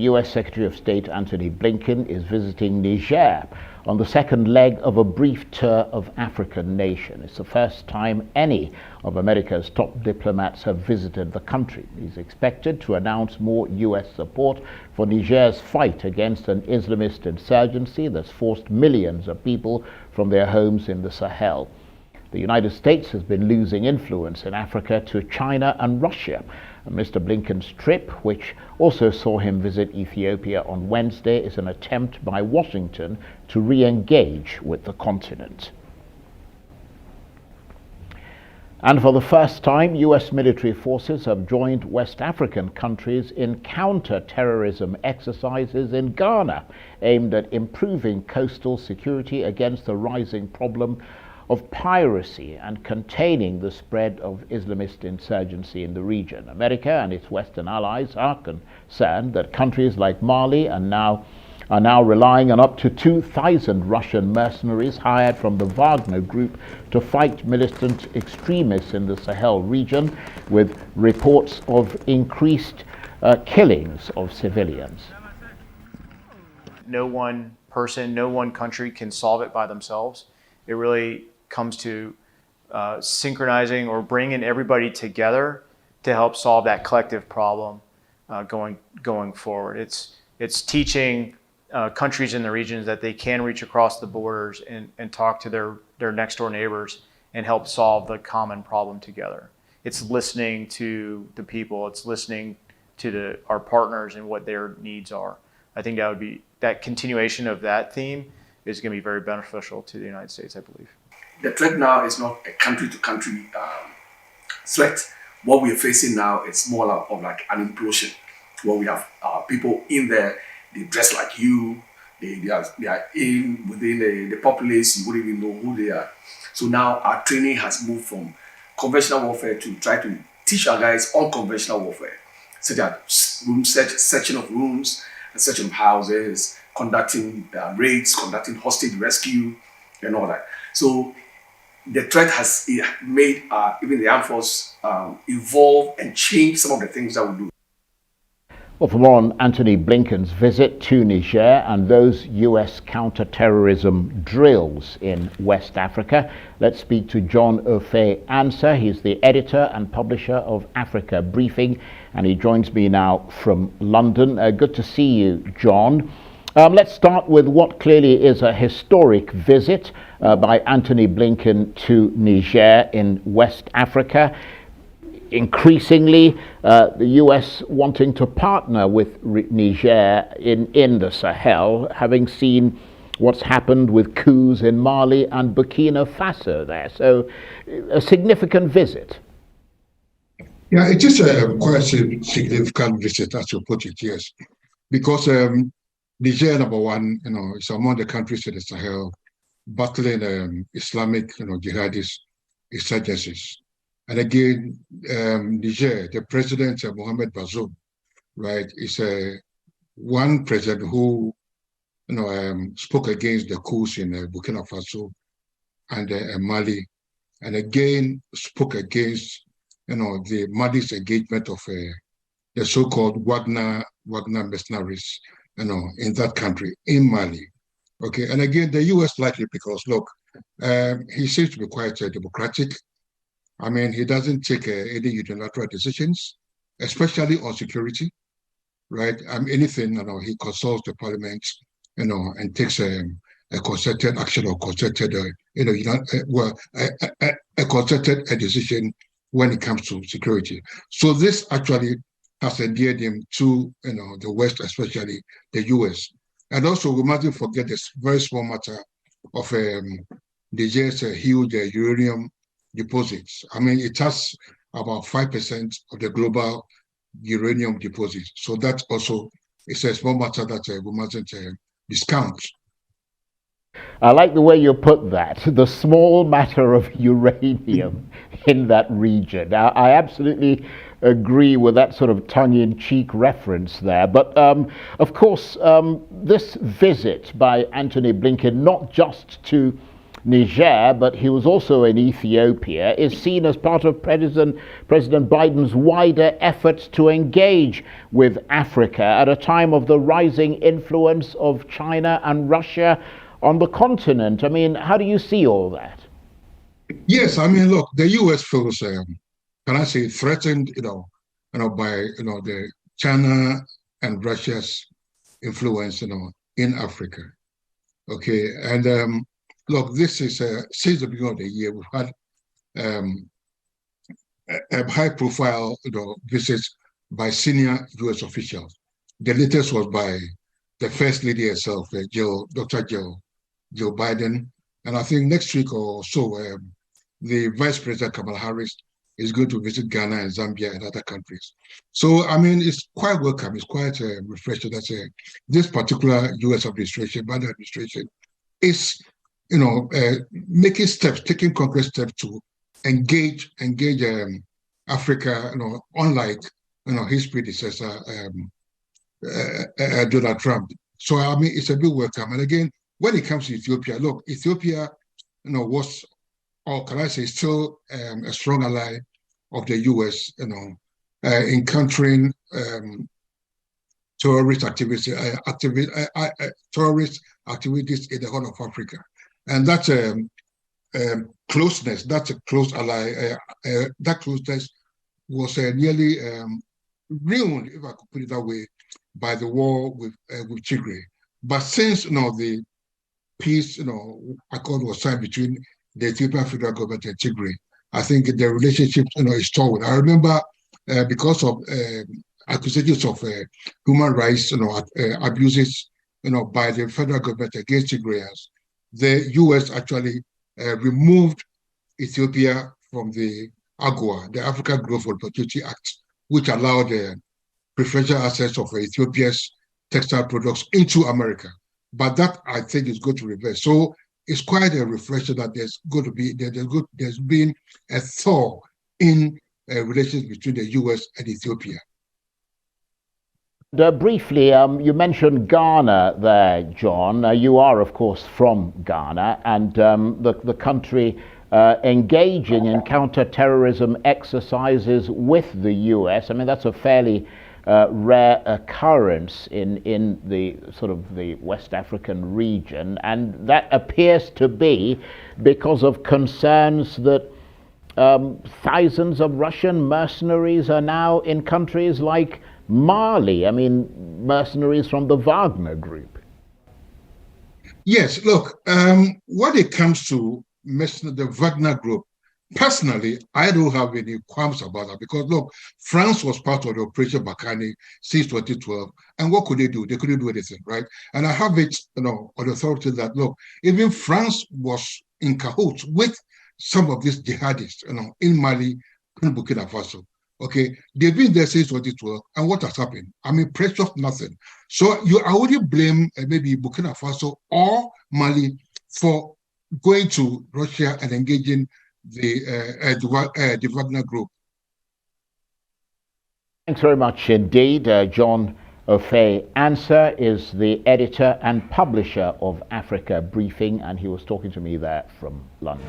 U.S. Secretary of State Antony Blinken is visiting Niger on the second leg of a brief tour of African nation. It's the first time any of America's top diplomats have visited the country. He's expected to announce more U.S. support for Niger's fight against an Islamist insurgency that's forced millions of people from their homes in the Sahel. The United States has been losing influence in Africa to China and Russia. And Mr. Blinken's trip, which also saw him visit Ethiopia on Wednesday, is an attempt by Washington to re-engage with the continent. And for the first time, U.S. military forces have joined West African countries in counter-terrorism exercises in Ghana, aimed at improving coastal security against the rising problem of piracy and containing the spread of Islamist insurgency in the region. America and its Western allies are concerned that countries like Mali are now relying on up to 2,000 Russian mercenaries hired from the Wagner Group to fight militant extremists in the Sahel region, with reports of increased killings of civilians. No one person, no one country can solve it by themselves. It really comes to synchronizing or bringing everybody together to help solve that collective problem going forward. It's teaching countries in the regions that they can reach across the borders and talk to their next door neighbors and help solve the common problem together. It's listening to the people. It's listening to our partners and what their needs are. I think that continuation of that theme is going to be very beneficial to the United States, I believe. The threat now is not a country-to-country threat. What we are facing now is more of like an implosion, where we have people in there, they dress like you, they are within the populace, you wouldn't even know who they are. So now our training has moved from conventional warfare to try to teach our guys unconventional warfare, such as searching of rooms, searching of houses, conducting raids, conducting hostage rescue, and all that. So the threat has made even the armed force evolve and change some of the things that we do. Well, for more on Antony Blinken's visit to Niger and those U.S. counter-terrorism drills in West Africa, let's speak to John Offei Ansah. He's the editor and publisher of Africa Briefing, and he joins me now from London. Good to see you, John. Let's start with what clearly is a historic visit by Antony Blinken to Niger in West Africa. Increasingly, the U.S. wanting to partner with Niger in the Sahel, having seen what's happened with coups in Mali and Burkina Faso there. So, a significant visit. Yeah, it is quite a significant visit, as you put it, yes. Because Niger, number one, is among the countries in the Sahel battling Islamic, jihadist insurgencies. And again, Niger, the president, Mohamed Bazoum, right, is one president who, spoke against the coups in Burkina Faso and Mali, and again spoke against, the Mali's engagement of the so-called Wagner mercenaries, in that country, in Mali. Okay, and again, the U.S. likely because, look, he seems to be quite democratic. I mean, he doesn't take any unilateral decisions, especially on security, right? Anything, he consults the parliament, and takes a concerted action or concerted, a concerted decision when it comes to security. So this actually has endeared him to, the West, especially the U.S. And also, we mustn't forget this very small matter of Niger's huge uranium deposits. I mean, it has about 5% of the global uranium deposits. So that also is a small matter that we mustn't discount. I like the way you put that, the small matter of uranium in that region. Now, I absolutely agree with that sort of tongue-in-cheek reference there. But of course, this visit by Antony Blinken, not just to Niger, but he was also in Ethiopia, is seen as part of President Biden's wider efforts to engage with Africa at a time of the rising influence of China and Russia on the continent. I mean, how do you see all that? Yes, I mean, look, the U.S. feels, can I say, threatened, by, the China and Russia's influence, in Africa. Okay, and look, this is since the beginning of the year we've had a high-profile, visits by senior U.S. officials. The latest was by the First Lady herself, Dr. Joe Biden, and I think next week or so, the Vice President Kamala Harris is going to visit Ghana and Zambia and other countries. So, I mean, it's quite welcome. It's quite refreshing that this particular U.S. administration, Biden administration, is, making steps, taking concrete steps to engage Africa, unlike, his predecessor, Donald Trump. So, I mean, it's a big welcome. And again, when it comes to Ethiopia, look, Ethiopia, was, or can I say, still a strong ally of the U.S., in countering terrorist activities in the Horn of Africa, and that's closeness. That's a close ally. That closeness was nearly ruined, if I could put it that way, by the war with Tigray. But since the peace, accord was signed between the Ethiopian federal government and Tigray, I think the relationship, is toward. I remember because of accusations of human rights, abuses, by the federal government against Tigrayans, the U.S. actually removed Ethiopia from the AGOA, the Africa Growth Opportunity Act, which allowed preferential access of Ethiopia's textile products into America. But that, I think, is going to reverse. So it's quite a reflection that there's been a thaw in relations between the U.S. and Ethiopia. Briefly, you mentioned Ghana there, John. You are, of course, from Ghana, and the country engaging in counter-terrorism exercises with the U.S. I mean, that's a fairly rare occurrence in the sort of the West African region, and that appears to be because of concerns that thousands of Russian mercenaries are now in countries like Mali. I mean, mercenaries from the Wagner Group. Yes, look, when it comes to the Wagner Group, personally, I don't have any qualms about that because, look, France was part of the Operation Barkhane since 2012, and what could they do? They couldn't do anything, right? And I have it, on authority that, look, even France was in cahoots with some of these jihadists, in Mali and Burkina Faso. Okay, they've been there since 2012, and what has happened? I mean, precious nothing. So I wouldn't blame maybe Burkina Faso or Mali for going to Russia and engaging the Wagner Group. Thanks very much indeed. John Offei Ansah is the editor and publisher of Africa Briefing, and he was talking to me there from London.